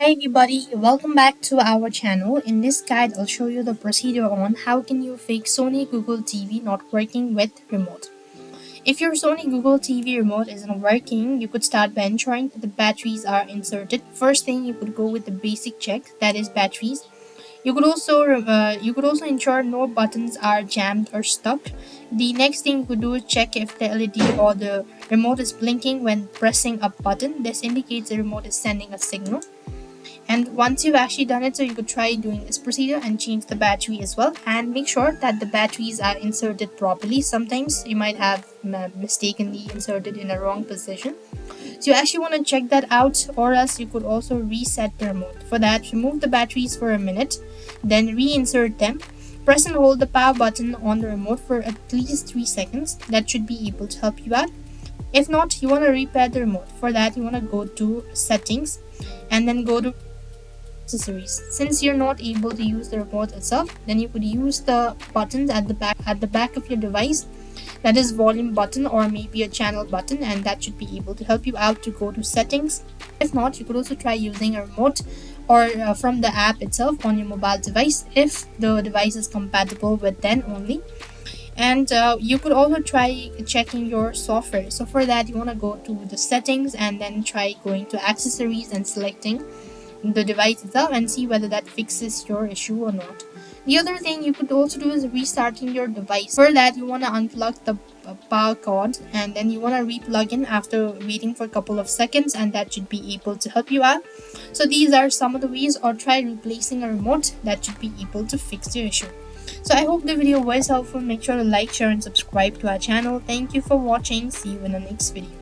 Hey everybody, welcome back to our channel. In this guide, I'll show you the procedure on how can you fix Sony Google TV not working with remote. If your Sony Google TV remote isn't working, you could start by ensuring that the batteries are inserted. First thing, you could go with the basic check, that is batteries. You could also ensure no buttons are jammed or stuck. The next thing you could do is check if the LED or the remote is blinking when pressing a button. This indicates the remote is sending a signal. And once you've actually done it, so you could try doing this procedure and change the battery as well, and make sure that the batteries are inserted properly. Sometimes you might have mistakenly inserted in a wrong position, so you actually want to check that out, or else you could also reset the remote. For that, remove the batteries for a minute, then reinsert them. Press and hold the power button on the remote for at least 3 seconds. That should be able to help you out. If not, you want to repair the remote. For that, you want to go to settings and then go to accessories. Since you're not able to use the remote itself, then you could use the buttons at the back of your device, that is volume button or maybe a channel button, and that should be able to help you out to go to settings. If not, you could also try using a remote or from the app itself on your mobile device if the device is compatible with then only. And you could also try checking your software. So for that, you want to go to the settings and then try going to accessories and selecting the device itself and see whether that fixes your issue or not. The other thing you could also do is restarting your device. For that, you want to unplug the power cord and then you want to replug in after waiting for a couple of seconds, and that should be able to help you out. So these are some of the ways, or try replacing a remote. That should be able to fix your issue. So I hope the video was helpful. Make sure to like, share and subscribe to our channel. Thank you for watching. See you in the next video.